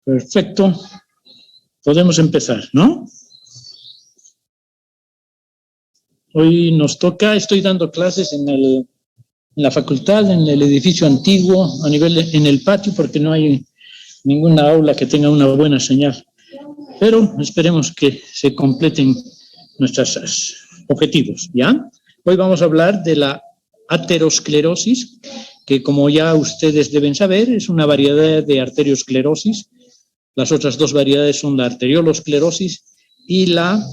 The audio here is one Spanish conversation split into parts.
Perfecto. Podemos empezar, ¿no? Hoy nos toca, estoy dando clases en la facultad, en el edificio antiguo, en el patio, porque no hay ninguna aula que tenga una buena señal. Pero esperemos que se completen nuestros objetivos, ¿ya? Hoy vamos a hablar de la aterosclerosis, que como ya ustedes deben saber, es una variedad de arteriosclerosis. Las otras dos variedades son la arteriolosclerosis y la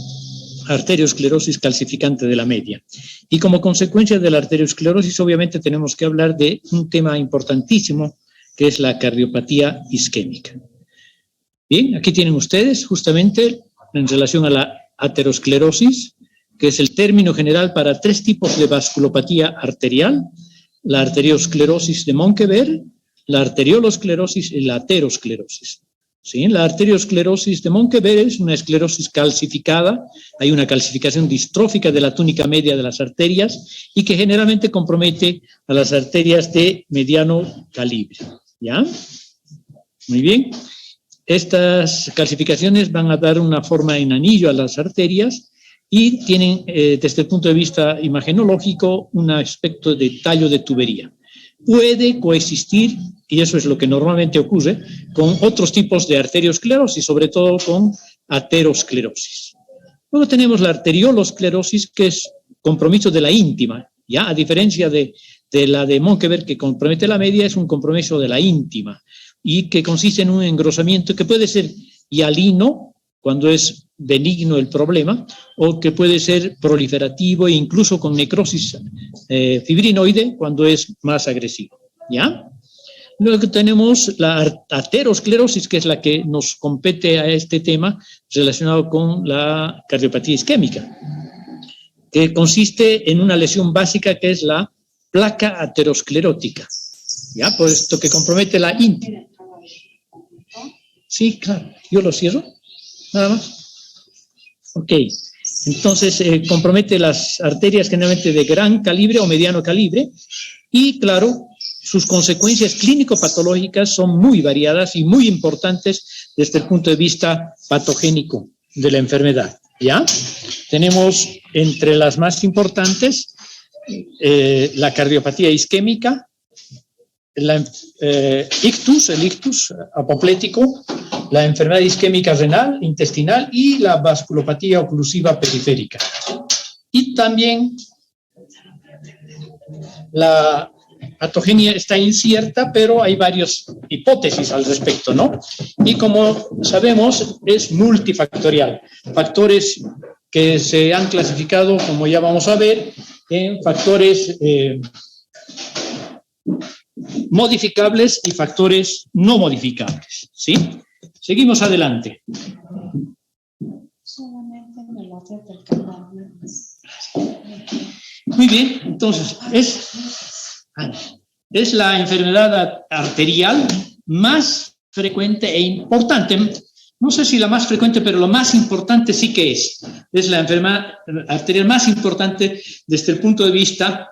arteriosclerosis calcificante de la media. Y como consecuencia de la arteriosclerosis, obviamente tenemos que hablar de un tema importantísimo, que es la cardiopatía isquémica. Bien, aquí tienen ustedes justamente en relación a la aterosclerosis, que es el término general para tres tipos de vasculopatía arterial: la arteriosclerosis de Monkeberg, la arteriolosclerosis y la aterosclerosis. ¿Sí? La arteriosclerosis de Monkeberg es una esclerosis calcificada, hay una calcificación distrófica de la túnica media de las arterias y que generalmente compromete a las arterias de mediano calibre. ¿Ya? Muy bien. Estas calcificaciones van a dar una forma en anillo a las arterias y tienen, desde el punto de vista imagenológico, un aspecto de tallo de tubería. Puede coexistir, y eso es lo que normalmente ocurre, con otros tipos de arteriosclerosis, sobre todo con aterosclerosis. Luego tenemos la arteriolosclerosis, que es compromiso de la íntima, ¿ya? A diferencia de la de Monkeberg, que compromete la media, es un compromiso de la íntima, y que consiste en un engrosamiento que puede ser hialino, cuando es benigno el problema, o que puede ser proliferativo e incluso con necrosis fibrinoide cuando es más agresivo, ¿ya? Luego tenemos la aterosclerosis, que es la que nos compete a este tema relacionado con la cardiopatía isquémica, que consiste en una lesión básica que es la placa aterosclerótica, ¿ya? Puesto que compromete la íntima. Sí, claro, yo lo cierro, nada más. Ok, entonces compromete las arterias generalmente de gran calibre o mediano calibre y, claro, sus consecuencias clínico-patológicas son muy variadas y muy importantes desde el punto de vista patogénico de la enfermedad, ¿ya? Tenemos entre las más importantes la cardiopatía isquémica, el ictus apoplético, la enfermedad isquémica renal, intestinal y la vasculopatía oclusiva periférica. Y también la patogenia está incierta, pero hay varias hipótesis al respecto, ¿no? Y como sabemos, es multifactorial. Factores que se han clasificado, como ya vamos a ver, en factores modificables y factores no modificables, ¿sí? Seguimos adelante. Muy bien, entonces, es la enfermedad arterial más frecuente e importante. No sé si la más frecuente, pero lo más importante sí que es. Es la enfermedad arterial más importante desde el punto de vista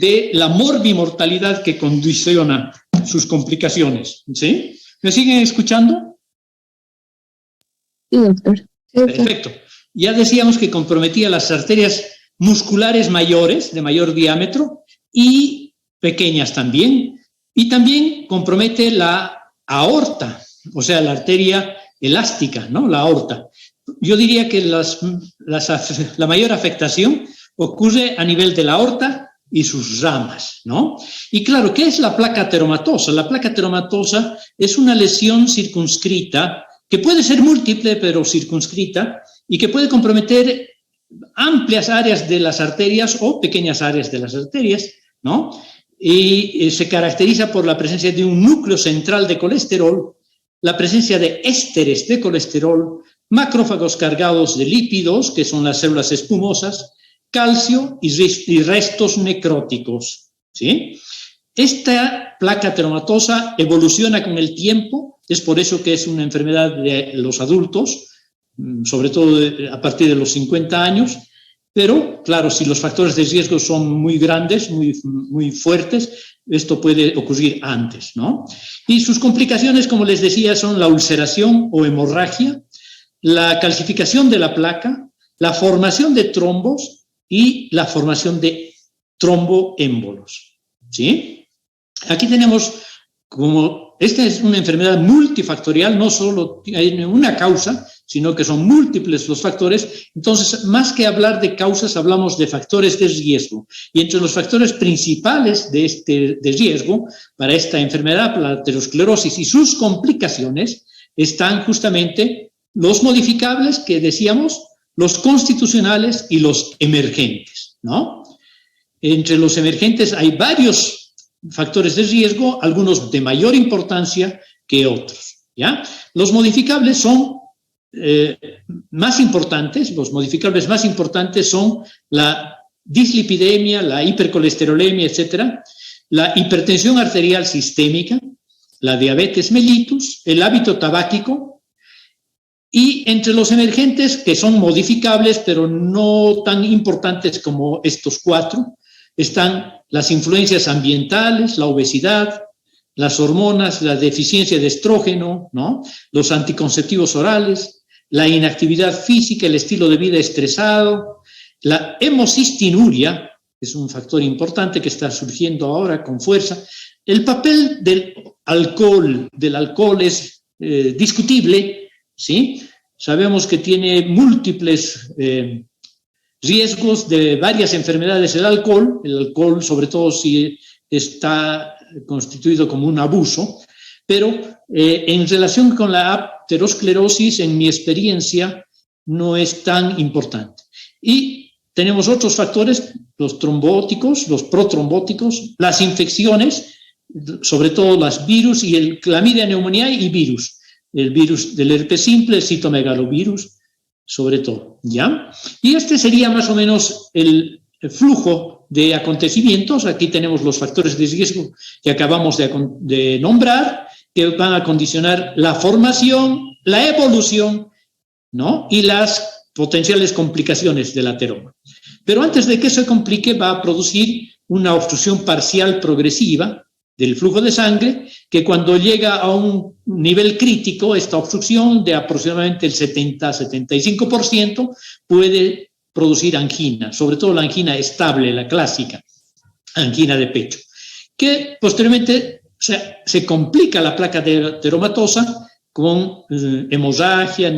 de la morbimortalidad que condiciona sus complicaciones, ¿sí? ¿Me siguen escuchando? Sí, doctor. Perfecto. Ya decíamos que comprometía las arterias musculares mayores, de mayor diámetro, y pequeñas también, y también compromete la aorta, o sea, la arteria elástica, ¿no? La aorta. Yo diría que la mayor afectación ocurre a nivel de la aorta y sus ramas, ¿no? Y claro, ¿qué es la placa ateromatosa? La placa ateromatosa es una lesión circunscrita, que puede ser múltiple, pero circunscrita, y que puede comprometer amplias áreas de las arterias o pequeñas áreas de las arterias, ¿no? Y se caracteriza por la presencia de un núcleo central de colesterol, la presencia de ésteres de colesterol, macrófagos cargados de lípidos, que son las células espumosas, calcio y restos necróticos, ¿sí? Esta placa ateromatosa evoluciona con el tiempo, es por eso que es una enfermedad de los adultos, sobre todo a partir de los 50 años, pero claro, si los factores de riesgo son muy grandes, muy fuertes, esto puede ocurrir antes, ¿no? Y sus complicaciones, como les decía, son la ulceración o hemorragia, la calcificación de la placa, la formación de trombos y la formación de tromboémbolos, ¿sí? Aquí tenemos como, esta es una enfermedad multifactorial, no solo hay una causa, sino que son múltiples los factores. Entonces, más que hablar de causas, hablamos de factores de riesgo. Y entre los factores principales de riesgo para esta enfermedad, la aterosclerosis y sus complicaciones, están justamente los modificables que decíamos, los constitucionales y los emergentes, ¿no? Entre los emergentes hay varios factores de riesgo, algunos de mayor importancia que otros, ¿ya? Los modificables son más importantes, los modificables más importantes son la dislipidemia, la hipercolesterolemia, etcétera, la hipertensión arterial sistémica, la diabetes mellitus, el hábito tabáquico, y entre los emergentes, que son modificables, pero no tan importantes como estos cuatro, están las influencias ambientales, la obesidad, las hormonas, la deficiencia de estrógeno, ¿no? Los anticonceptivos orales, la inactividad física, el estilo de vida estresado, la hemocistinuria, es un factor importante que está surgiendo ahora con fuerza. El papel del alcohol es discutible, ¿sí? Sabemos que tiene múltiples riesgos de varias enfermedades el alcohol, sobre todo si está constituido como un abuso, pero en relación con la aterosclerosis, en mi experiencia, no es tan importante. Y tenemos otros factores, los trombóticos, los protrombóticos, las infecciones, sobre todo las virus y el clamidia pneumoniae y virus, el virus del herpes simple, el citomegalovirus, sobre todo, ¿ya? Y este sería más o menos el flujo de acontecimientos. Aquí tenemos los factores de riesgo que acabamos de nombrar, que van a condicionar la formación, la evolución, ¿no? Y las potenciales complicaciones del ateroma. Pero antes de que se complique, va a producir una obstrucción parcial progresiva del flujo de sangre, que cuando llega a un nivel crítico, esta obstrucción de aproximadamente el 70-75% puede producir angina, sobre todo la angina estable, la clásica, angina de pecho, que posteriormente se complica la placa ateromatosa con hemorragia,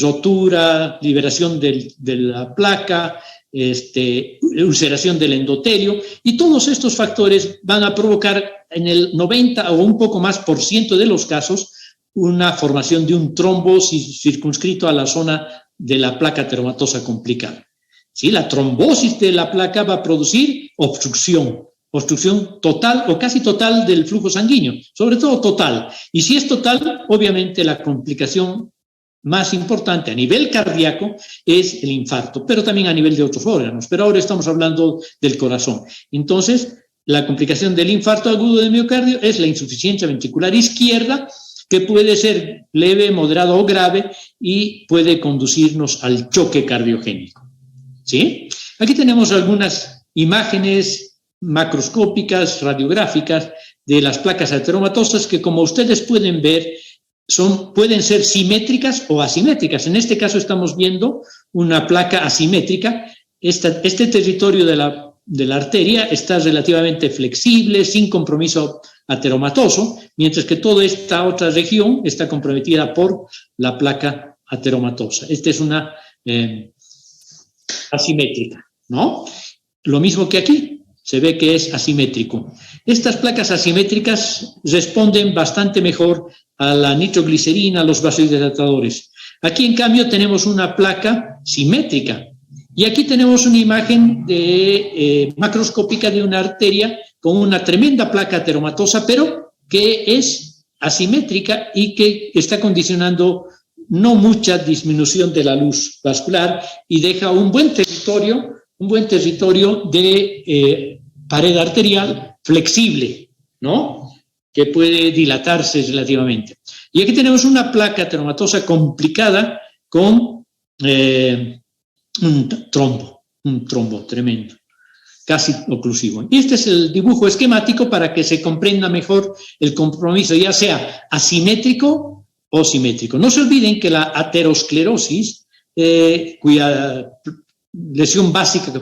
rotura, liberación de la placa, ulceración del endotelio, y todos estos factores van a provocar en el 90 o un poco más por ciento de los casos una formación de un trombo circunscrito a la zona de la placa ateromatosa complicada. ¿Sí? La trombosis de la placa va a producir obstrucción total o casi total del flujo sanguíneo, sobre todo total. Y si es total, obviamente la complicación más importante a nivel cardíaco es el infarto, pero también a nivel de otros órganos. Pero ahora estamos hablando del corazón. Entonces, la complicación del infarto agudo de miocardio es la insuficiencia ventricular izquierda, que puede ser leve, moderado o grave y puede conducirnos al choque cardiogénico. ¿Sí? Aquí tenemos algunas imágenes macroscópicas, radiográficas de las placas ateromatosas que, como ustedes pueden ver, pueden ser simétricas o asimétricas. En este caso estamos viendo una placa asimétrica. Este territorio de la arteria está relativamente flexible, sin compromiso ateromatoso, mientras que toda esta otra región está comprometida por la placa ateromatosa. Esta es una asimétrica, ¿no? Lo mismo que aquí, se ve que es asimétrico. Estas placas asimétricas responden bastante mejor a la nitroglicerina, a los vasodilatadores. Aquí, en cambio, tenemos una placa simétrica. Y aquí tenemos una imagen macroscópica de una arteria con una tremenda placa ateromatosa, pero que es asimétrica y que está condicionando no mucha disminución de la luz vascular y deja un buen territorio de pared arterial flexible, ¿no? Que puede dilatarse relativamente. Y aquí tenemos una placa ateromatosa complicada con un trombo tremendo. casi oclusivo. Y este es el dibujo esquemático para que se comprenda mejor el compromiso, ya sea asimétrico o simétrico. No se olviden que la aterosclerosis, cuya lesión básica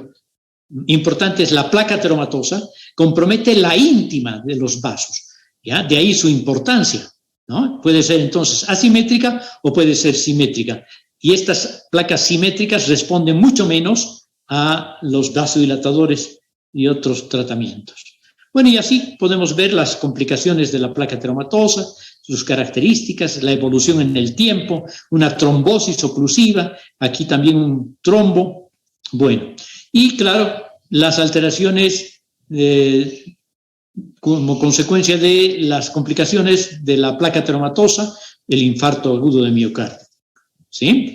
importante es la placa ateromatosa, compromete la íntima de los vasos, ¿ya? De ahí su importancia, ¿no? Puede ser entonces asimétrica o puede ser simétrica. Y estas placas simétricas responden mucho menos a los vasodilatadores y otros tratamientos. Bueno, y así podemos ver las complicaciones de la placa ateromatosa, sus características, la evolución en el tiempo, una trombosis oclusiva, aquí también un trombo. Bueno, y claro, las alteraciones como consecuencia de las complicaciones de la placa ateromatosa, el infarto agudo de miocardio, ¿sí?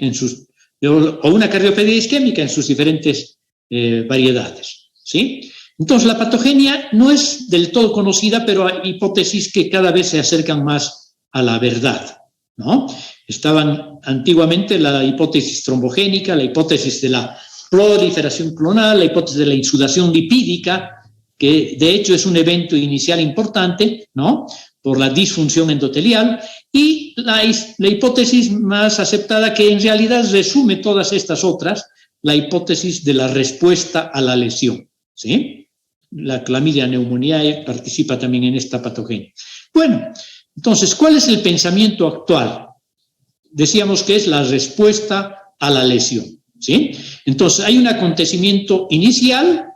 O una cardiopatia isquémica en sus diferentes variedades, ¿sí? Entonces, la patogenia no es del todo conocida, pero hay hipótesis que cada vez se acercan más a la verdad, ¿no? Estaban antiguamente la hipótesis trombogénica, la hipótesis de la proliferación clonal, la hipótesis de la insudación lipídica, que de hecho es un evento inicial importante, ¿no? Por la disfunción endotelial, y la hipótesis más aceptada, que en realidad resume todas estas otras, la hipótesis de la respuesta a la lesión, ¿sí? La Chlamydia pneumoniae participa también en esta patogenia. Bueno, entonces, ¿cuál es el pensamiento actual? Decíamos que es la respuesta a la lesión, ¿sí? Entonces, hay un acontecimiento inicial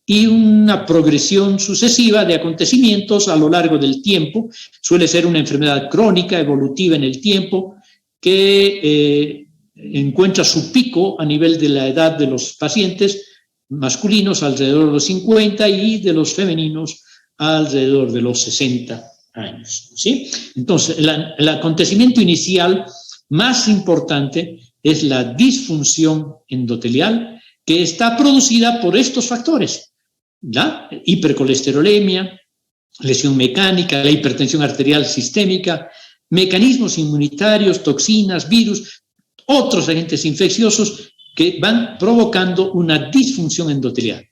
y una progresión sucesiva de acontecimientos a lo largo del tiempo. Suele ser una enfermedad crónica, evolutiva en el tiempo, que encuentra su pico a nivel de la edad de los pacientes masculinos alrededor de los 50 y de los femeninos alrededor de los 60 años, ¿sí? Entonces, el acontecimiento inicial más importante es la disfunción endotelial, que está producida por estos factores, ¿ya? Hipercolesterolemia, lesión mecánica, la hipertensión arterial sistémica, mecanismos inmunitarios, toxinas, virus, otros agentes infecciosos que van provocando una disfunción endotelial.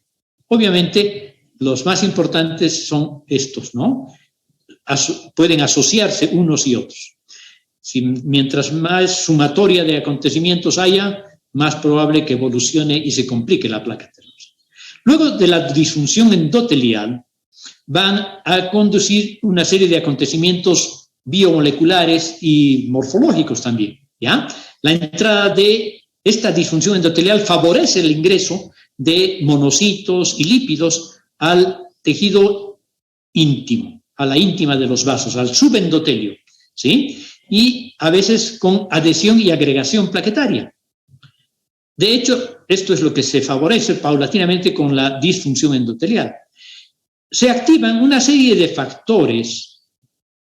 Obviamente, los más importantes son estos, ¿no? Pueden asociarse unos y otros. Mientras más sumatoria de acontecimientos haya, más probable que evolucione y se complique la placa ateromatosa. Luego de la disfunción endotelial, van a conducir una serie de acontecimientos biomoleculares y morfológicos también, ¿ya? La entrada de esta disfunción endotelial favorece el ingreso de monocitos y lípidos al tejido íntimo, a la íntima de los vasos, al subendotelio, ¿sí? Y a veces con adhesión y agregación plaquetaria. De hecho, esto es lo que se favorece paulatinamente con la disfunción endotelial. Se activan una serie de factores,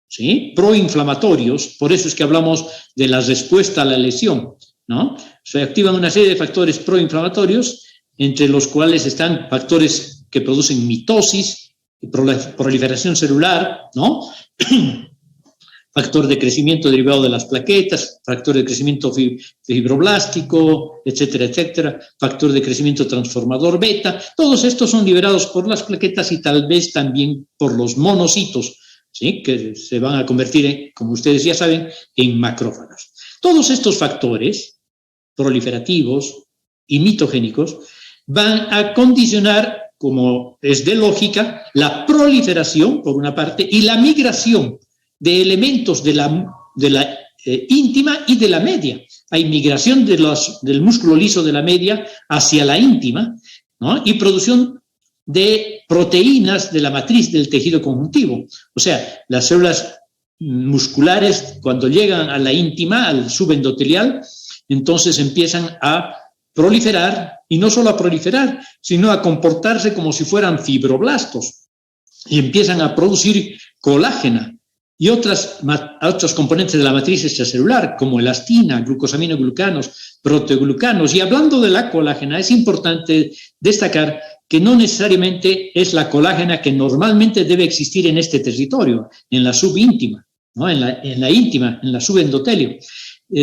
¿sí? Proinflamatorios, por eso es que hablamos de la respuesta a la lesión, ¿no? Se activan una serie de factores proinflamatorios, entre los cuales están factores que producen mitosis, proliferación celular, ¿no? Factor de crecimiento derivado de las plaquetas, factor de crecimiento fibroblástico, etcétera, etcétera, factor de crecimiento transformador beta. Todos estos son liberados por las plaquetas y tal vez también por los monocitos, ¿sí? Que se van a convertir, como ustedes ya saben, en macrófagos. Todos estos factores proliferativos y mitogénicos van a condicionar, como es de lógica, la proliferación, por una parte, y la migración de elementos de la íntima y de la media. Hay migración del músculo liso de la media hacia la íntima, ¿no? Y producción de proteínas de la matriz del tejido conjuntivo. O sea, las células musculares, cuando llegan a la íntima, al subendotelial, entonces empiezan a proliferar, y no solo a proliferar, sino a comportarse como si fueran fibroblastos, y empiezan a producir colágena y otros componentes de la matriz extracelular, como elastina, glucosaminoglucanos, proteoglucanos. Y hablando de la colágena, es importante destacar que no necesariamente es la colágena que normalmente debe existir en este territorio, en la subíntima, ¿no? en la íntima, en la subendotelio,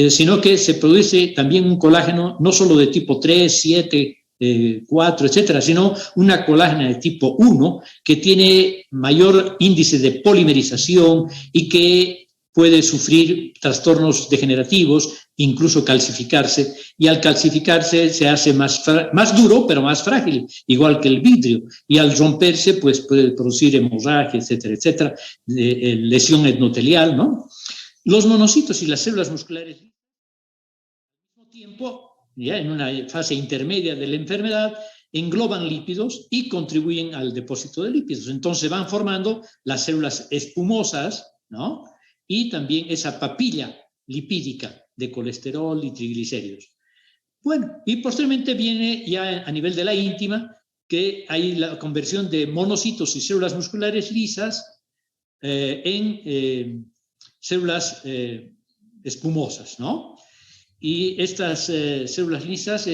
sino que se produce también un colágeno no solo de tipo 3, 7 4, etcétera, sino una colágena de tipo 1 que tiene mayor índice de polimerización y que puede sufrir trastornos degenerativos, incluso calcificarse, y al calcificarse se hace más duro, pero más frágil, igual que el vidrio, y al romperse pues puede producir hemorragia, etcétera, etcétera, lesión endotelial, ¿no? Los monocitos y las células musculares, al mismo tiempo, ya en una fase intermedia de la enfermedad, engloban lípidos y contribuyen al depósito de lípidos. Entonces van formando las células espumosas, ¿no? Y también esa papilla lipídica de colesterol y triglicéridos. Bueno, y posteriormente viene ya a nivel de la íntima, que hay la conversión de monocitos y células musculares lisas en células espumosas, ¿no? Y estas células lisas,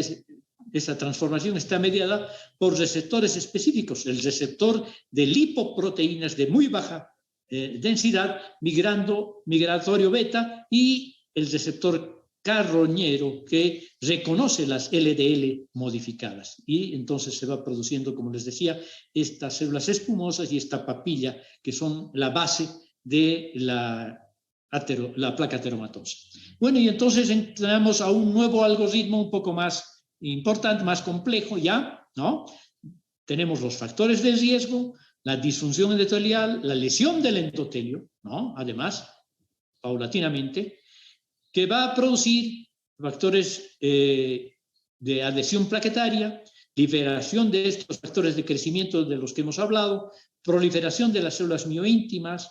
esta transformación está mediada por receptores específicos, el receptor de lipoproteínas de muy baja densidad, migratorio beta, y el receptor carroñero que reconoce las LDL modificadas. Y entonces se va produciendo, como les decía, estas células espumosas y esta papilla que son la base de la placa ateromatosa. Bueno, y entonces entramos a un nuevo algoritmo un poco más importante, más complejo ya, ¿no? Tenemos los factores de riesgo, la disfunción endotelial, la lesión del endotelio, ¿no? Además, paulatinamente, que va a producir factores de adhesión plaquetaria, liberación de estos factores de crecimiento de los que hemos hablado, proliferación de las células mioíntimas.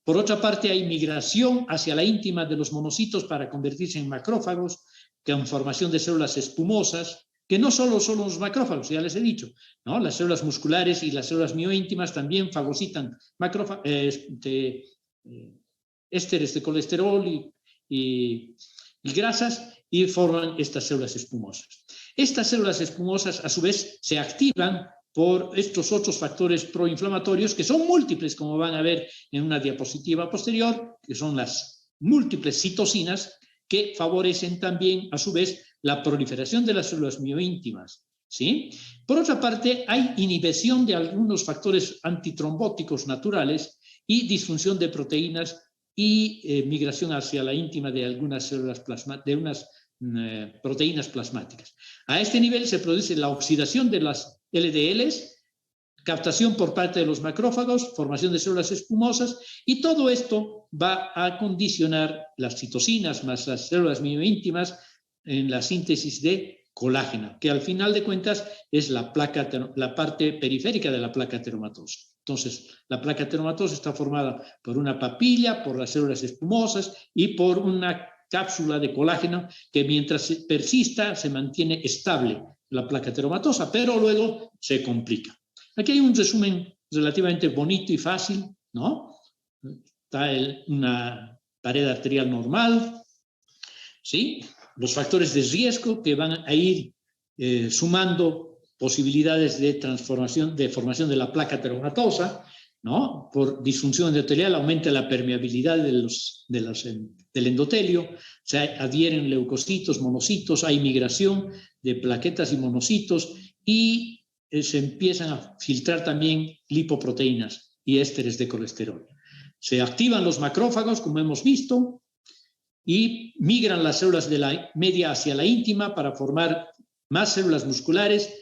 Por otra parte, hay migración hacia la íntima de los monocitos para convertirse en macrófagos, con formación de células espumosas, que no solo son los macrófagos, ya les he dicho, ¿no? Las células musculares y las células mioíntimas también fagocitan ésteres de colesterol y grasas y forman estas células espumosas. Estas células espumosas, a su vez, se activan por estos otros factores proinflamatorios, que son múltiples, como van a ver en una diapositiva posterior, que son las múltiples citocinas, que favorecen también, a su vez, la proliferación de las células mioíntimas, ¿sí? Por otra parte, hay inhibición de algunos factores antitrombóticos naturales y disfunción de proteínas y migración hacia la íntima de algunas células de unas proteínas plasmáticas. A este nivel se produce la oxidación de las LDLs, captación por parte de los macrófagos, formación de células espumosas, y todo esto va a condicionar las citocinas más las células mioíntimas en la síntesis de colágeno, que al final de cuentas es la parte periférica de la placa ateromatosa. Entonces, la placa ateromatosa está formada por una papilla, por las células espumosas y por una cápsula de colágeno que mientras persista se mantiene estable la placa ateromatosa, pero luego se complica. Aquí hay un resumen relativamente bonito y fácil, ¿no? Está una pared arterial normal, ¿sí? Los factores de riesgo que van a ir sumando posibilidades de transformación, de formación de la placa ateromatosa, ¿no? Por disfunción endotelial aumenta la permeabilidad del endotelio, se adhieren leucocitos, monocitos, hay migración de plaquetas y monocitos y se empiezan a filtrar también lipoproteínas y ésteres de colesterol. Se activan los macrófagos, como hemos visto, y migran las células de la media hacia la íntima para formar más células musculares,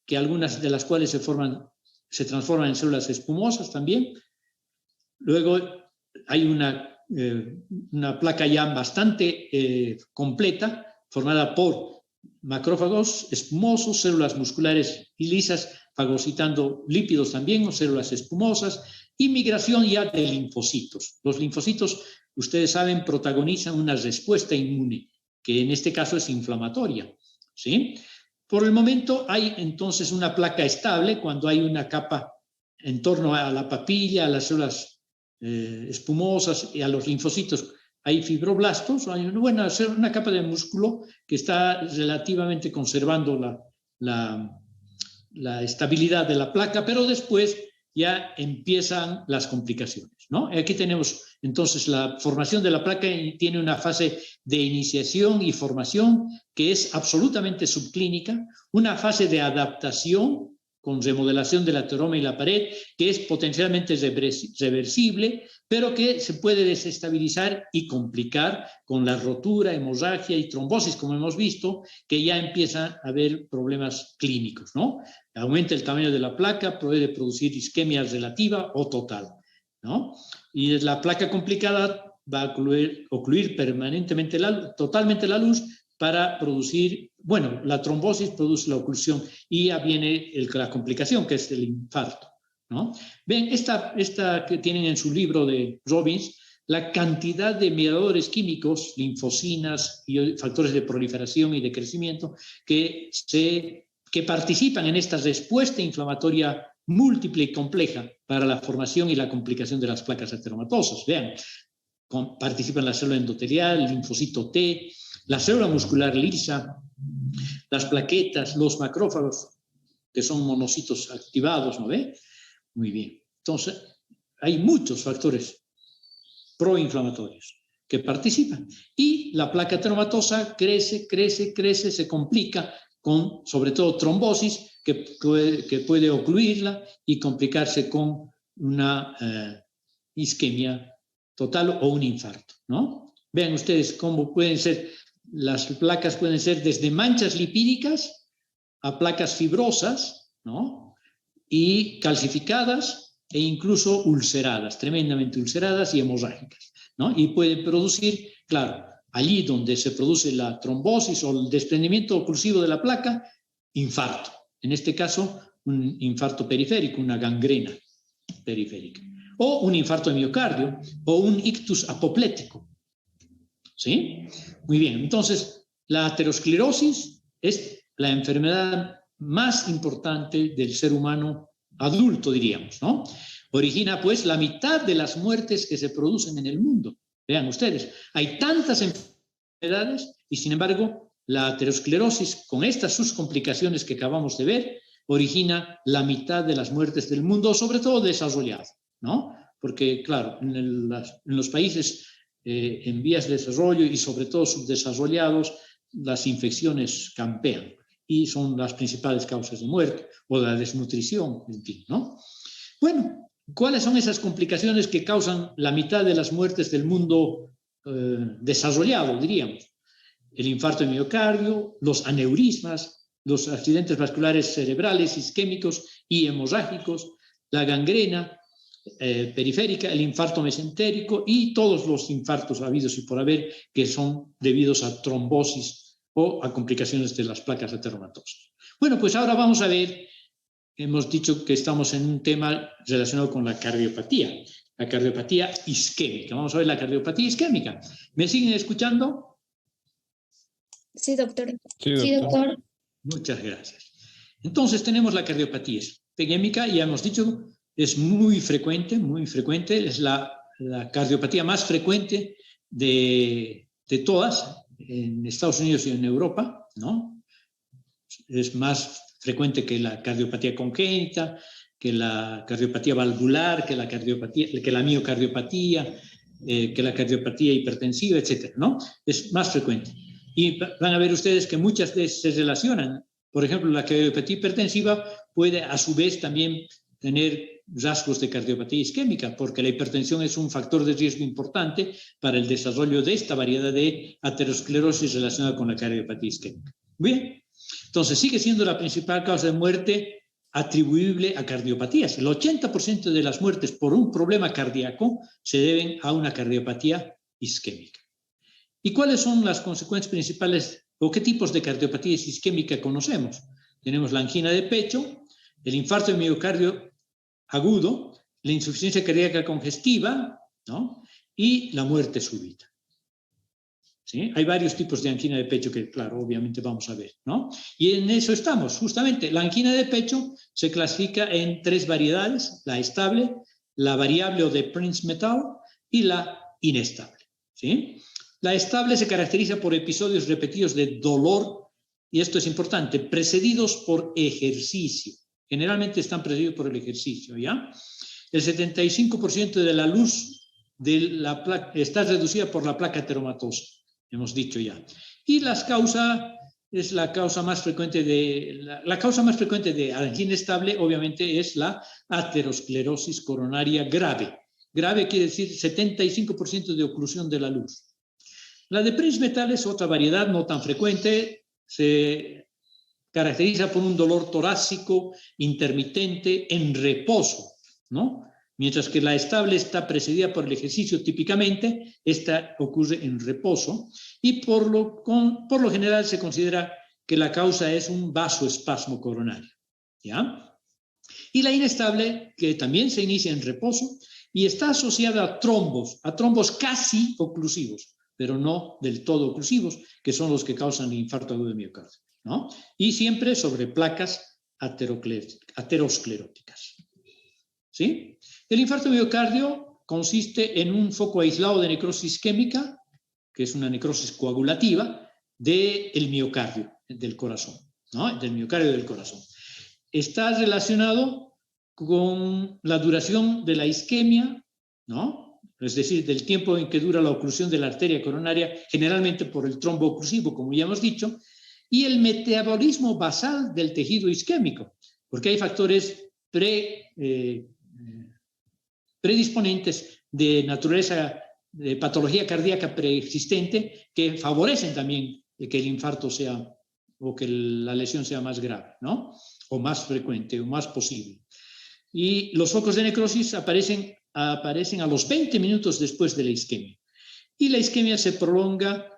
que algunas de las cuales se transforman en células espumosas también. Luego hay una placa ya bastante completa, formada por macrófagos espumosos, células musculares y lisas, fagocitando lípidos también, o células espumosas, y migración ya de linfocitos. Los linfocitos, ustedes saben, protagonizan una respuesta inmune, que en este caso es inflamatoria, ¿sí? Por el momento hay entonces una placa estable cuando hay una capa en torno a la papilla, a las células espumosas y a los linfocitos. Hay fibroblastos, hay una capa de músculo que está relativamente conservando la estabilidad de la placa, pero después ya empiezan las complicaciones, ¿no? Aquí tenemos, entonces, la formación de la placa tiene una fase de iniciación y formación que es absolutamente subclínica, una fase de adaptación con remodelación del ateroma y la pared, que es potencialmente reversible, pero que se puede desestabilizar y complicar con la rotura, hemorragia y trombosis, como hemos visto, que ya empieza a haber problemas clínicos, ¿no? Aumenta el tamaño de la placa, puede producir isquemia relativa o total, ¿no? Y la placa complicada va a ocluir permanentemente totalmente la luz para producir, bueno, la trombosis produce la oclusión y ya viene la complicación, que es el infarto, ¿no? Ven, esta que tienen en su libro de Robbins, la cantidad de mediadores químicos, linfocinas y factores de proliferación y de crecimiento que participan en esta respuesta inflamatoria múltiple y compleja para la formación y la complicación de las placas ateromatosas. Vean, participan la célula endotelial, el linfocito T, la célula muscular lisa, las plaquetas, los macrófagos, que son monocitos activados, ¿no ve? Muy bien. Entonces, hay muchos factores proinflamatorios que participan. Y la placa ateromatosa crece, se complica con, sobre todo, trombosis, que puede ocluirla y complicarse con una isquemia total o un infarto, ¿no? Vean ustedes cómo pueden ser, las placas pueden ser desde manchas lipídicas a placas fibrosas, ¿no? Y calcificadas e incluso ulceradas, tremendamente ulceradas y hemorrágicas, ¿no? Y puede producir, claro, allí donde se produce la trombosis o el desprendimiento oclusivo de la placa, infarto. En este caso, un infarto periférico, una gangrena periférica. O un infarto de miocardio, o un ictus apoplético. ¿Sí? Muy bien, entonces la aterosclerosis es la enfermedad más importante del ser humano adulto, diríamos, ¿no? Origina, pues, la mitad de las muertes que se producen en el mundo. Vean ustedes, hay tantas enfermedades y, sin embargo, la aterosclerosis, con estas sus complicaciones que acabamos de ver, origina la mitad de las muertes del mundo, sobre todo desarrollado, ¿no? Porque, claro, en los países en vías de desarrollo y sobre todo subdesarrollados, las infecciones campean y son las principales causas de muerte o de la desnutrición, en fin, ¿no? Bueno, ¿cuáles son esas complicaciones que causan la mitad de las muertes del mundo desarrollado, diríamos? El infarto de miocardio, los aneurismas, los accidentes vasculares cerebrales, isquémicos y hemorrágicos, la gangrena periférica, el infarto mesentérico y todos los infartos habidos y por haber que son debidos a trombosis o a complicaciones de las placas ateromatosas. Bueno, pues ahora vamos a ver, hemos dicho que estamos en un tema relacionado con la cardiopatía isquémica. Vamos a ver la cardiopatía isquémica. ¿Me siguen escuchando? Sí, doctor. Sí, doctor. Muchas gracias. Entonces tenemos la cardiopatía isquémica, ya hemos dicho, es muy frecuente, es la cardiopatía más frecuente de todas en Estados Unidos y en Europa, ¿no? Es más frecuente que la cardiopatía congénita, que la cardiopatía valvular, que la miocardiopatía, que la cardiopatía hipertensiva, etcétera, ¿no? Es más frecuente. Y van a ver ustedes que muchas de ellas se relacionan. Por ejemplo, la cardiopatía hipertensiva puede a su vez también tener rasgos de cardiopatía isquémica, porque la hipertensión es un factor de riesgo importante para el desarrollo de esta variedad de aterosclerosis relacionada con la cardiopatía isquémica. Bien, entonces sigue siendo la principal causa de muerte atribuible a cardiopatías. El 80% de las muertes por un problema cardíaco se deben a una cardiopatía isquémica. ¿Y cuáles son las consecuencias principales o qué tipos de cardiopatía isquémica conocemos? Tenemos la angina de pecho, el infarto de miocardio agudo, la insuficiencia cardíaca congestiva, ¿no? Y la muerte súbita. ¿Sí? Hay varios tipos de angina de pecho que, claro, obviamente vamos a ver, ¿no? Y en eso estamos, justamente. La angina de pecho se clasifica en 3 variedades, la estable, la variable o de Prince-Metal y la inestable, ¿sí? La estable se caracteriza por episodios repetidos de dolor, y esto es importante, precedidos por ejercicio. generalmente están precedidos por el ejercicio, ¿ya? El 75% de la luz de la placa está reducida por la placa ateromatosa, hemos dicho ya. Y las causas, es la causa más frecuente la causa más frecuente de angina estable, obviamente, es la aterosclerosis coronaria grave. Grave quiere decir 75% de oclusión de la luz. La de Prinzmetal es otra variedad no tan frecuente, se caracteriza por un dolor torácico intermitente en reposo, ¿no? Mientras que la estable está precedida por el ejercicio típicamente, esta ocurre en reposo y por lo general se considera que la causa es un vasoespasmo coronario, ¿ya? Y la inestable, que también se inicia en reposo y está asociada a trombos casi oclusivos, pero no del todo oclusivos, que son los que causan el infarto agudo de miocardio, ¿no? Y siempre sobre placas ateroscleróticas, ¿sí? El infarto de miocardio consiste en un foco aislado de necrosis isquémica, que es una necrosis coagulativa, del miocardio, del corazón, ¿no? Del miocardio del corazón. Está relacionado con la duración de la isquemia, ¿no? Es decir, del tiempo en que dura la oclusión de la arteria coronaria, generalmente por el trombo oclusivo, como ya hemos dicho, y el metabolismo basal del tejido isquémico, porque hay factores predisponentes de naturaleza de patología cardíaca preexistente que favorecen también que el infarto sea o que la lesión sea más grave, ¿no? O más frecuente o más posible. Y los focos de necrosis aparecen a los 20 minutos después de la isquemia. Y la isquemia se prolonga,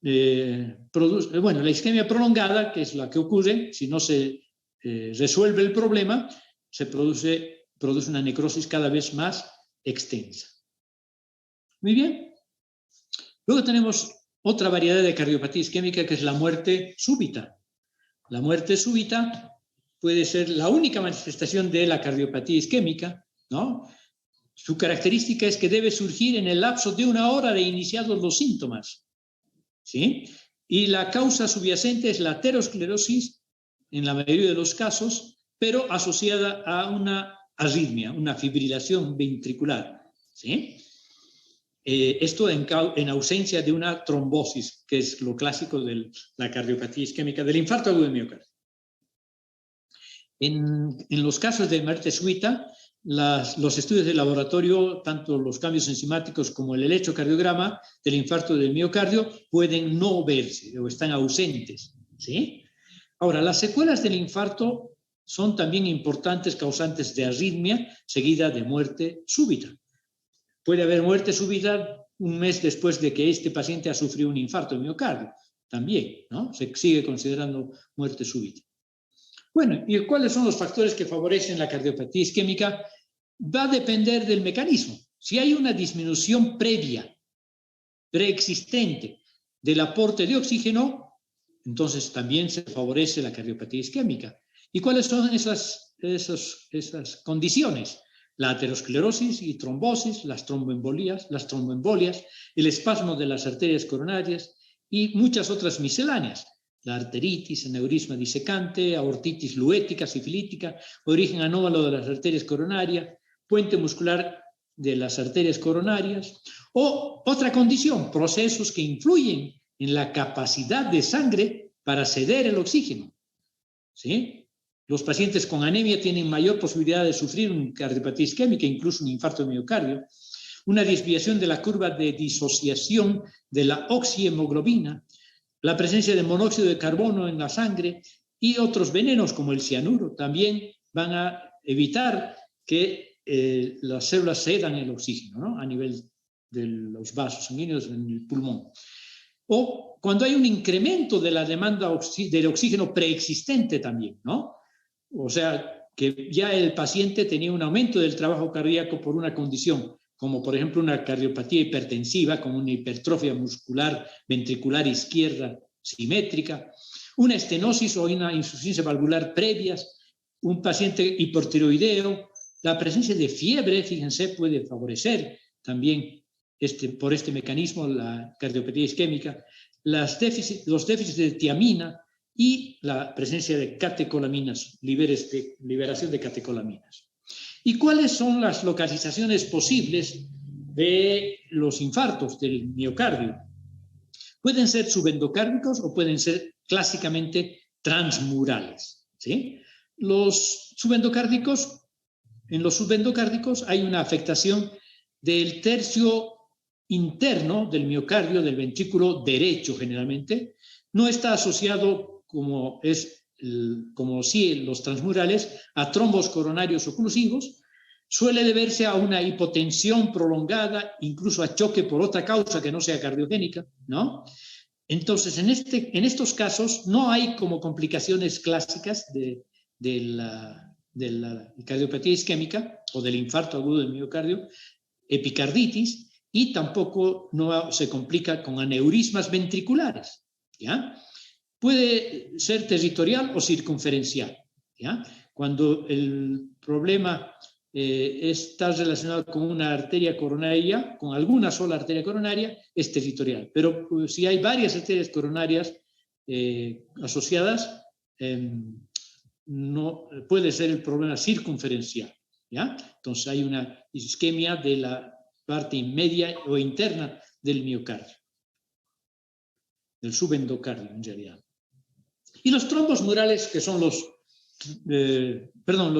la isquemia prolongada, que es la que ocurre si no se resuelve el problema, se produce una necrosis cada vez más extensa. Muy bien. Luego tenemos otra variedad de cardiopatía isquémica que es la muerte súbita. La muerte súbita puede ser la única manifestación de la cardiopatía isquémica, ¿no? Su característica es que debe surgir en el lapso de 1 hora de iniciados los síntomas, ¿sí? Y la causa subyacente es la aterosclerosis, en la mayoría de los casos, pero asociada a una arritmia, una fibrilación ventricular, ¿sí? Esto en ausencia de una trombosis, que es lo clásico de la cardiopatía isquémica, del infarto agudo de miocardio. En los casos de muerte súbita, los estudios de laboratorio, tanto los cambios enzimáticos como el electrocardiograma del infarto del miocardio, pueden no verse o están ausentes, ¿sí? Ahora, las secuelas del infarto son también importantes causantes de arritmia seguida de muerte súbita. Puede haber muerte súbita un mes después de que este paciente ha sufrido un infarto de miocardio, también, ¿no? Se sigue considerando muerte súbita. Bueno, ¿y cuáles son los factores que favorecen la cardiopatía isquémica? Va a depender del mecanismo. Si hay una disminución preexistente del aporte de oxígeno, entonces también se favorece la cardiopatía isquémica. ¿Y cuáles son esas condiciones? La aterosclerosis y trombosis, las tromboembolias, el espasmo de las arterias coronarias y muchas otras misceláneas. La arteritis, aneurisma disecante, aortitis luética, sifilítica, origen anómalo de las arterias coronarias, puente muscular de las arterias coronarias, o otra condición, procesos que influyen en la capacidad de sangre para ceder el oxígeno, ¿sí? Los pacientes con anemia tienen mayor posibilidad de sufrir una cardiopatía isquémica, incluso un infarto de miocardio, una desviación de la curva de disociación de la oxihemoglobina, la presencia de monóxido de carbono en la sangre y otros venenos como el cianuro también van a evitar que las células cedan el oxígeno, ¿no? A nivel de los vasos sanguíneos en el pulmón. O cuando hay un incremento de la demanda del oxígeno preexistente también, ¿no? O sea, que ya el paciente tenía un aumento del trabajo cardíaco por una condición, como por ejemplo una cardiopatía hipertensiva, como una hipertrofia muscular ventricular izquierda simétrica, una estenosis o una insuficiencia valvular previas, un paciente hipotiroideo, la presencia de fiebre, fíjense, puede favorecer también por este mecanismo la cardiopatía isquémica, los déficits de tiamina, y la presencia de catecolaminas, liberación de catecolaminas. ¿Y cuáles son las localizaciones posibles de los infartos del miocardio? Pueden ser subendocárdicos o pueden ser clásicamente transmurales, ¿sí? En los subendocárdicos hay una afectación del tercio interno del miocardio, del ventrículo derecho generalmente. No está asociado, como sí los transmurales, a trombos coronarios oclusivos. Suele deberse a una hipotensión prolongada, incluso a choque por otra causa que no sea cardiogénica, ¿no? Entonces, en estos casos no hay como complicaciones clásicas de la cardiopatía isquémica o del infarto agudo del miocardio, epicarditis, y tampoco no se complica con aneurismas ventriculares, ¿ya? Puede ser territorial o circunferencial, ¿ya? Cuando el problema está relacionado con una arteria coronaria, con alguna sola arteria coronaria, es territorial. Pero si hay varias arterias coronarias asociadas, no puede ser el problema circunferencial, ¿ya? Entonces hay una isquemia de la parte media o interna del miocardio, del subendocardio en realidad. Y los trombos murales, que son los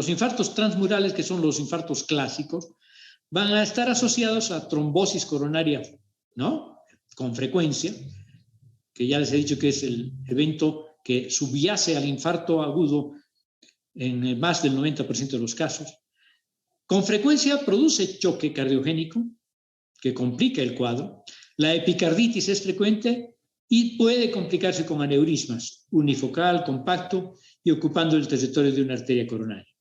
infartos transmurales, que son los infartos clásicos, van a estar asociados a trombosis coronaria, ¿no? Con frecuencia, que ya les he dicho que es el evento que subyace al infarto agudo en más del 90% de los casos. Con frecuencia produce choque cardiogénico, que complica el cuadro. La epicarditis es frecuente y puede complicarse con aneurismas, unifocal, compacto y ocupando el territorio de una arteria coronaria.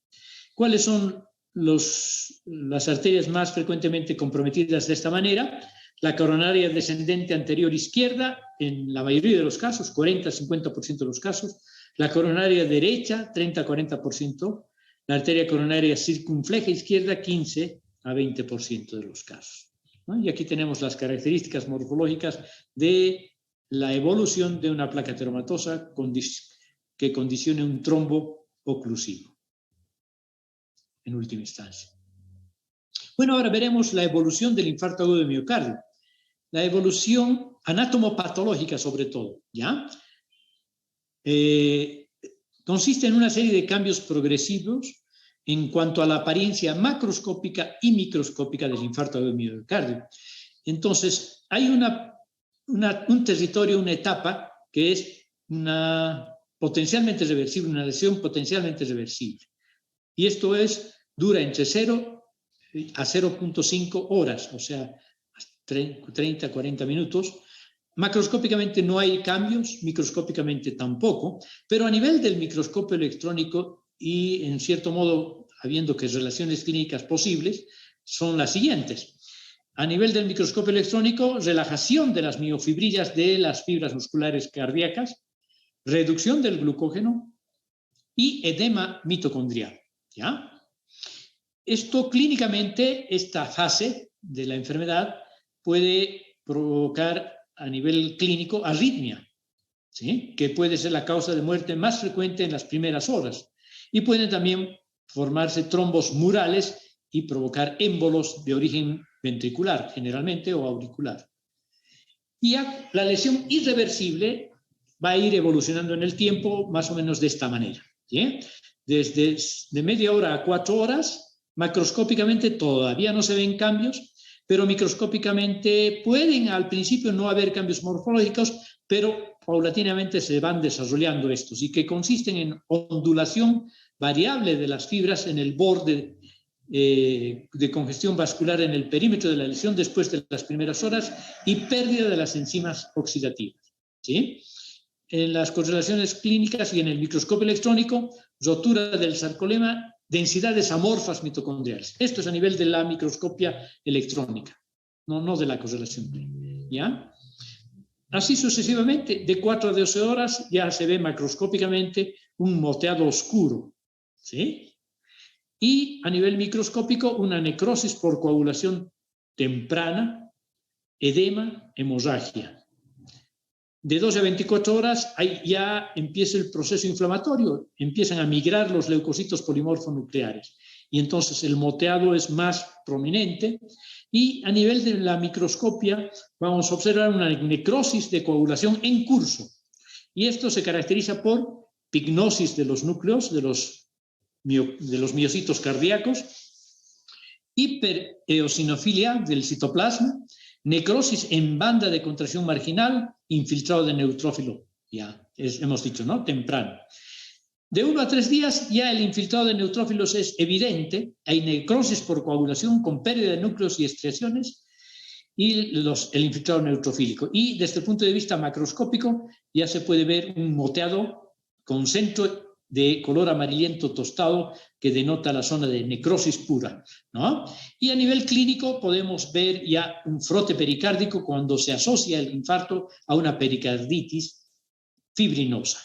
¿Cuáles son las arterias más frecuentemente comprometidas de esta manera? La coronaria descendente anterior izquierda, en la mayoría de los casos, 40-50% de los casos. La coronaria derecha, 30-40%. La arteria coronaria circunfleja izquierda, 15-20% de los casos, ¿no? Y aquí tenemos las características morfológicas de la evolución de una placa ateromatosa que condicione un trombo oclusivo, en última instancia. Bueno, ahora veremos la evolución del infarto agudo de miocardio. La evolución anatomopatológica, sobre todo, ¿ya? Consiste en una serie de cambios progresivos en cuanto a la apariencia macroscópica y microscópica del infarto agudo de miocardio. Entonces, hay un territorio, una etapa que es potencialmente reversible, una lesión potencialmente reversible. Y esto dura entre 0 a 0.5 horas, o sea, 30-40 minutos. Macroscópicamente no hay cambios, microscópicamente tampoco, pero a nivel del microscopio electrónico y, en cierto modo, habiendo que relaciones clínicas posibles, son las siguientes. A nivel del microscopio electrónico, relajación de las miofibrillas de las fibras musculares cardíacas, reducción del glucógeno y edema mitocondrial, ¿ya? Esto clínicamente, esta fase de la enfermedad puede provocar a nivel clínico arritmia, ¿sí? Que puede ser la causa de muerte más frecuente en las primeras horas. Y pueden también formarse trombos murales y provocar émbolos de origen ventricular, generalmente, o auricular. Y la lesión irreversible va a ir evolucionando en el tiempo más o menos de esta manera, ¿sí? Desde de media hora a 4 horas, macroscópicamente todavía no se ven cambios, pero microscópicamente pueden al principio no haber cambios morfológicos, pero paulatinamente se van desarrollando estos, y que consisten en ondulación variable de las fibras en el borde de congestión vascular en el perímetro de la lesión después de las primeras horas y pérdida de las enzimas oxidativas, ¿sí? En las correlaciones clínicas y en el microscopio electrónico, rotura del sarcolema, densidades amorfas mitocondriales. Esto es a nivel de la microscopia electrónica, no de la correlación clínica, ¿ya? Así sucesivamente, de 4 a 12 horas ya se ve macroscópicamente un moteado oscuro, ¿sí? Y a nivel microscópico, una necrosis por coagulación temprana, edema, hemorragia. de 12 a 24 horas, ahí ya empieza el proceso inflamatorio, empiezan a migrar los leucocitos polimorfonucleares y entonces el moteado es más prominente y a nivel de la microscopia vamos a observar una necrosis de coagulación en curso y esto se caracteriza por pignosis de los núcleos, de los miocitos cardíacos, hipereosinofilia del citoplasma, necrosis en banda de contracción marginal, infiltrado de neutrófilo, hemos dicho, ¿no? Temprano. De 1 a 3 días ya el infiltrado de neutrófilos es evidente, hay necrosis por coagulación con pérdida de núcleos y estriaciones y el infiltrado neutrofílico. Y desde el punto de vista macroscópico ya se puede ver un moteado con centro de color amarillento tostado que denota la zona de necrosis pura, ¿no? Y a nivel clínico podemos ver ya un frote pericárdico cuando se asocia el infarto a una pericarditis fibrinosa,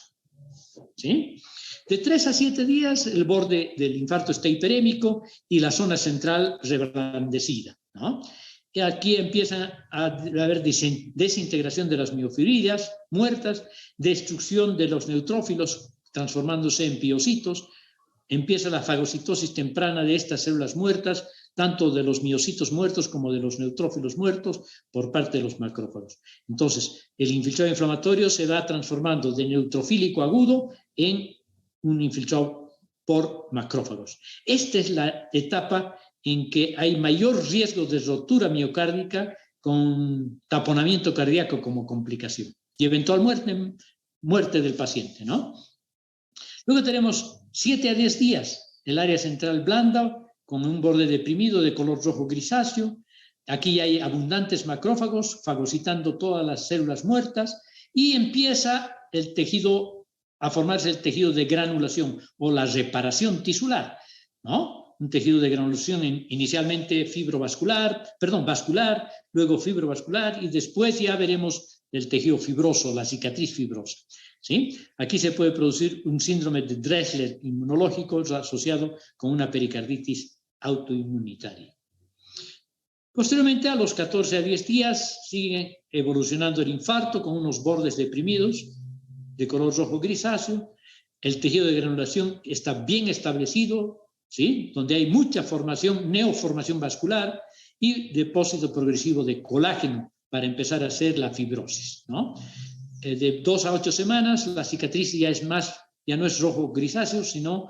¿sí? De 3 a 7 días el borde del infarto está hiperémico y la zona central reblandecida, ¿no? Y aquí empieza a haber desintegración de las miofibrillas muertas, destrucción de los neutrófilos transformándose en piocitos, empieza la fagocitosis temprana de estas células muertas, tanto de los miocitos muertos como de los neutrófilos muertos por parte de los macrófagos. Entonces, el infiltrado inflamatorio se va transformando de neutrofílico agudo en un infiltrado por macrófagos. Esta es la etapa en que hay mayor riesgo de rotura miocárdica con taponamiento cardíaco como complicación y eventual muerte del paciente, ¿no? Luego tenemos 7 a 10 días, el área central blanda, con un borde deprimido de color rojo grisáceo. Aquí hay abundantes macrófagos fagocitando todas las células muertas y empieza el tejido a formarse el tejido de granulación o la reparación tisular, ¿no? Un tejido de granulación inicialmente vascular, luego fibrovascular y después ya veremos el tejido fibroso, la cicatriz fibrosa. ¿Sí? Aquí se puede producir un síndrome de Dressler inmunológico asociado con una pericarditis autoinmunitaria. Posteriormente, a los 14 a 10 días, sigue evolucionando el infarto con unos bordes deprimidos de color rojo grisáceo. El tejido de granulación está bien establecido, ¿sí? Donde hay mucha formación, neoformación vascular y depósito progresivo de colágeno para empezar a hacer la fibrosis, ¿no? De 2 a 8 semanas, la cicatriz ya no es rojo grisáceo, sino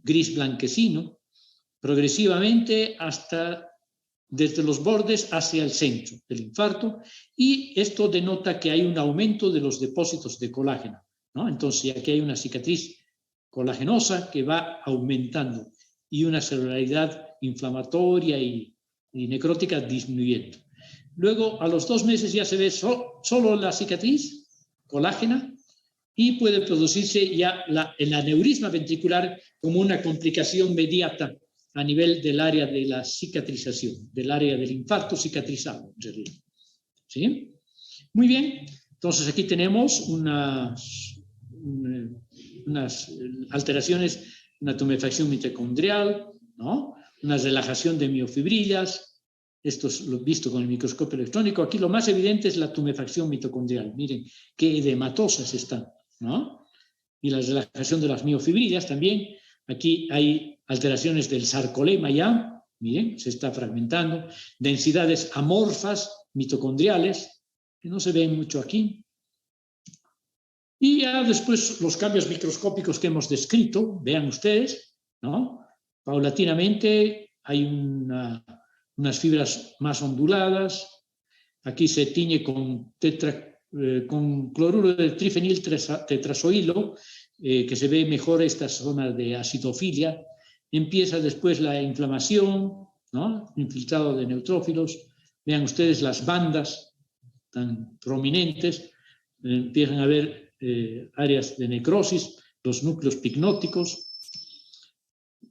gris blanquecino, progresivamente hasta desde los bordes hacia el centro del infarto, y esto denota que hay un aumento de los depósitos de colágeno, ¿no? Entonces aquí hay una cicatriz colagenosa que va aumentando y una celularidad inflamatoria y necrótica disminuyendo. Luego, a los 2 meses ya se ve solo la cicatriz colágena y puede producirse ya el aneurisma ventricular como una complicación inmediata a nivel del área de la cicatrización, del área del infarto cicatrizado, en realidad. ¿Sí? Muy bien, entonces aquí tenemos unas alteraciones, una tumefacción mitocondrial, ¿no? Una relajación de miofibrillas. Esto es lo visto con el microscopio electrónico. Aquí lo más evidente es la tumefacción mitocondrial. Miren qué edematosas están, ¿no? Y la relajación de las miofibrillas también. Aquí hay alteraciones del sarcolema ya. Miren, se está fragmentando. Densidades amorfas mitocondriales, que no se ven mucho aquí. Y ya después los cambios microscópicos que hemos descrito, vean ustedes, ¿no? Paulatinamente hay unas fibras más onduladas. Aquí se tiñe con cloruro de trifenil tetrazoilo, que se ve mejor esta zona de acidofilia. Empieza después la inflamación, ¿no? Infiltrado de neutrófilos. Vean ustedes las bandas tan prominentes. Empiezan a haber áreas de necrosis, los núcleos picnóticos.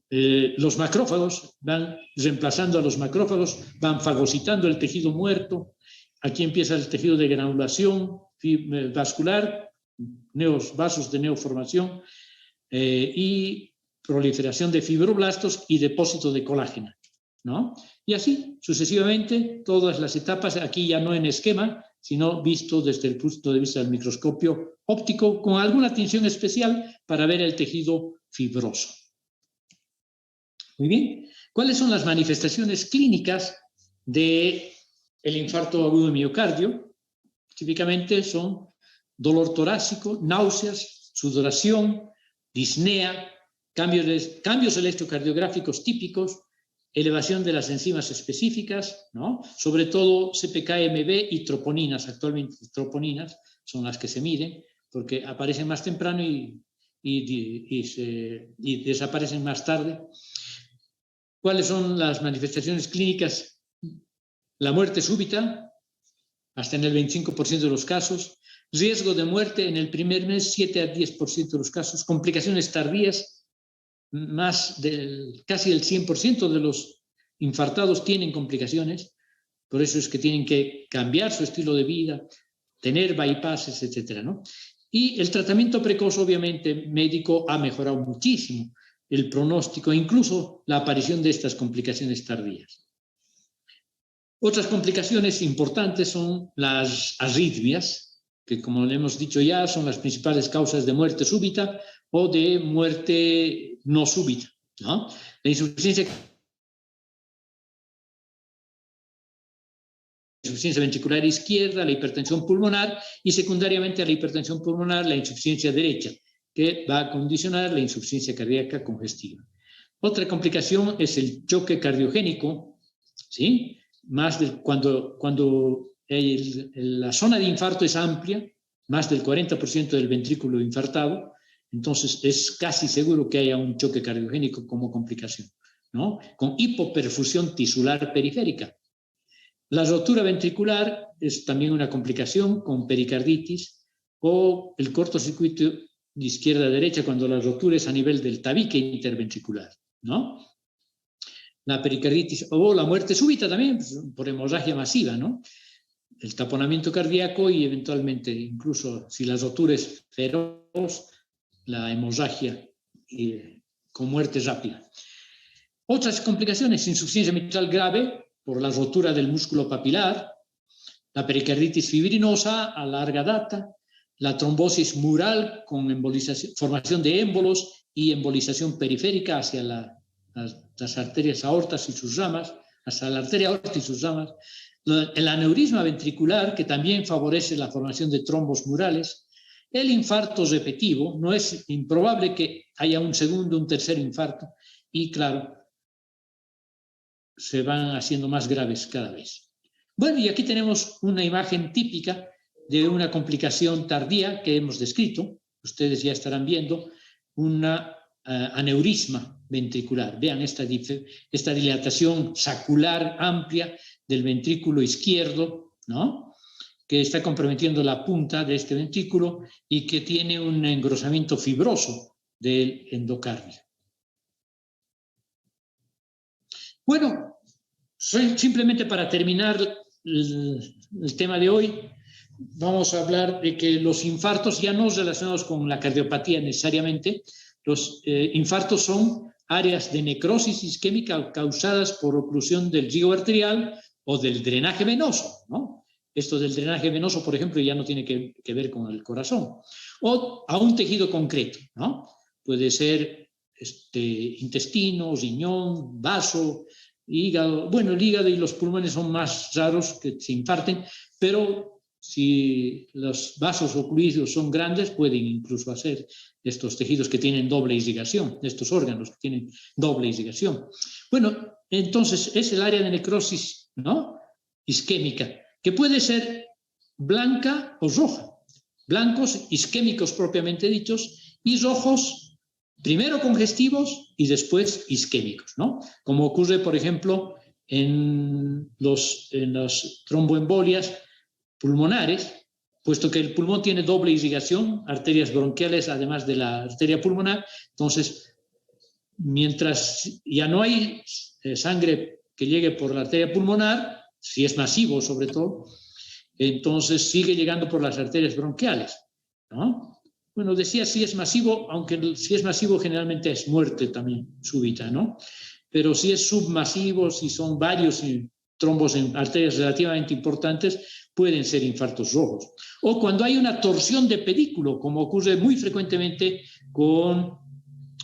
Los macrófagos van reemplazando a los macrófagos, van fagocitando el tejido muerto. Aquí empieza el tejido de granulación vascular, vasos de neoformación y proliferación de fibroblastos y depósito de colágeno, ¿no? Y así sucesivamente todas las etapas, aquí ya no en esquema, sino visto desde el punto de vista del microscopio óptico, con alguna atención especial para ver el tejido fibroso. Muy bien. ¿Cuáles son las manifestaciones clínicas del infarto agudo de miocardio? Típicamente son dolor torácico, náuseas, sudoración, disnea, cambios electrocardiográficos típicos, elevación de las enzimas específicas, ¿no? Sobre todo CPK-MB y troponinas. Actualmente troponinas son las que se miden porque aparecen más temprano y desaparecen más tarde. ¿Cuáles son las manifestaciones clínicas? La muerte súbita, hasta en el 25% de los casos. Riesgo de muerte en el primer mes, 7 a 10% de los casos. Complicaciones tardías, casi el 100% de los infartados tienen complicaciones. Por eso es que tienen que cambiar su estilo de vida, tener bypasses, etcétera, ¿no? Y el tratamiento precoz, obviamente, médico ha mejorado muchísimo el pronóstico e incluso la aparición de estas complicaciones tardías. Otras complicaciones importantes son las arritmias, que como le hemos dicho ya, son las principales causas de muerte súbita o de muerte no súbita, ¿no? La insuficiencia ventricular izquierda, la hipertensión pulmonar y secundariamente a la hipertensión pulmonar la insuficiencia derecha, que va a condicionar la insuficiencia cardíaca congestiva. Otra complicación es el choque cardiogénico, ¿sí? Cuando la zona de infarto es amplia, más del 40% del ventrículo infartado, entonces es casi seguro que haya un choque cardiogénico como complicación, ¿no? Con hipoperfusión tisular periférica. La rotura ventricular es también una complicación con pericarditis o el cortocircuito de izquierda a derecha cuando la rotura es a nivel del tabique interventricular, ¿no? La pericarditis o la muerte súbita también por hemorragia masiva, ¿no? El taponamiento cardíaco y eventualmente incluso si la rotura es feroz, la hemorragia con muerte rápida. Otras complicaciones, insuficiencia mitral grave por la rotura del músculo papilar, la pericarditis fibrinosa a larga data, la trombosis mural con formación de émbolos y embolización periférica hacia las arterias aortas y sus ramas, hasta la arteria aorta y sus ramas, el aneurisma ventricular que también favorece la formación de trombos murales, el infarto repetitivo, no es improbable que haya un segundo, un tercer infarto y claro, se van haciendo más graves cada vez. Bueno, y aquí tenemos una imagen típica de una complicación tardía que hemos descrito. Ustedes ya estarán viendo una aneurisma ventricular. Vean esta dilatación sacular amplia del ventrículo izquierdo, ¿no? Que está comprometiendo la punta de este ventrículo y que tiene un engrosamiento fibroso del endocardio. Bueno, simplemente para terminar el tema de hoy, vamos a hablar de que los infartos ya no relacionados con la cardiopatía necesariamente, los infartos son áreas de necrosis isquémica causadas por oclusión del riego arterial o del drenaje venoso, ¿no? Esto del drenaje venoso, por ejemplo, ya no tiene que ver con el corazón. O a un tejido concreto, ¿no? Puede ser intestino, riñón, vaso, hígado. Bueno, el hígado y los pulmones son más raros que se infarten, pero si los vasos ocluidos son grandes, pueden incluso hacer estos tejidos que tienen doble irrigación, estos órganos que tienen doble irrigación. Bueno, entonces es el área de necrosis, ¿no? Isquémica, que puede ser blanca o roja. Blancos, isquémicos propiamente dichos, y rojos, primero congestivos y después isquémicos, ¿no? Como ocurre, por ejemplo, en las tromboembolias pulmonares, puesto que el pulmón tiene doble irrigación, arterias bronquiales además de la arteria pulmonar, entonces, mientras ya no hay sangre que llegue por la arteria pulmonar, si es masivo sobre todo, entonces sigue llegando por las arterias bronquiales, ¿no? Bueno, decía si es masivo, aunque si es masivo generalmente es muerte también súbita, ¿no? Pero si es submasivo, si son varios trombos en arterias relativamente importantes, pueden ser infartos rojos. O cuando hay una torsión de pedículo, como ocurre muy frecuentemente con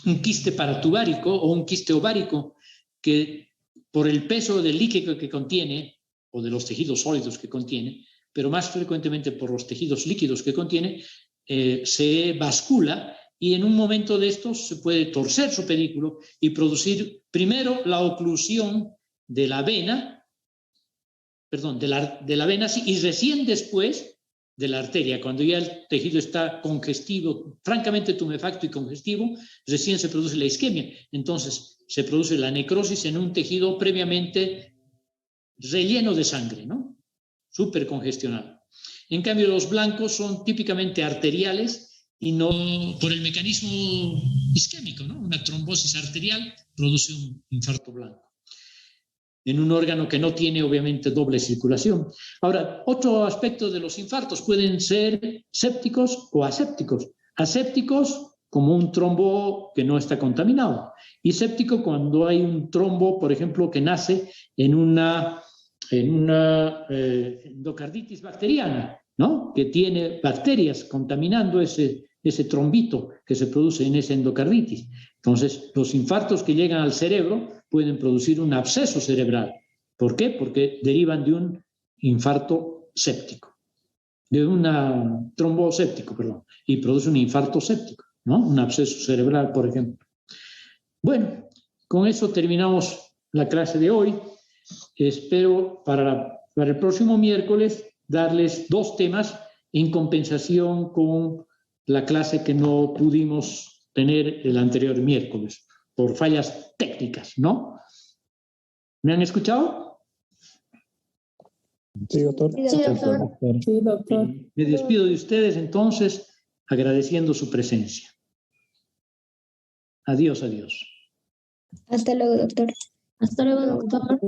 un quiste paratubárico o un quiste ovárico, que por el peso del líquido que contiene, o de los tejidos sólidos que contiene, pero más frecuentemente por los tejidos líquidos que contiene, se bascula y en un momento de estos se puede torcer su pedículo y producir primero la oclusión de la vena, de la vena sí, y recién después de la arteria. Cuando ya el tejido está congestivo, francamente tumefacto y congestivo, recién se produce la isquemia. Entonces se produce la necrosis en un tejido previamente relleno de sangre, ¿no? Súper congestionado. En cambio, los blancos son típicamente arteriales y no por el mecanismo isquémico, ¿no? Una trombosis arterial produce un infarto blanco en un órgano que no tiene, obviamente, doble circulación. Ahora, otro aspecto de los infartos pueden ser sépticos o asépticos. Asépticos, como un trombo que no está contaminado. Y séptico, cuando hay un trombo, por ejemplo, que nace en una endocarditis bacteriana, ¿no? Que tiene bacterias contaminando ese trombito que se produce en esa endocarditis. Entonces, los infartos que llegan al cerebro pueden producir un absceso cerebral. ¿Por qué? Porque derivan de un infarto séptico, de un tromboséptico, perdón, y produce un infarto séptico, ¿no? Un absceso cerebral, por ejemplo. Bueno, con eso terminamos la clase de hoy. Espero para el próximo miércoles darles 2 temas en compensación con la clase que no pudimos tener el anterior miércoles por fallas técnicas, ¿no? ¿Me han escuchado? Sí, doctor. Sí, doctor. Sí, doctor. Me despido de ustedes entonces agradeciendo su presencia. Adiós, adiós. Hasta luego, doctor. Hasta luego, doctor.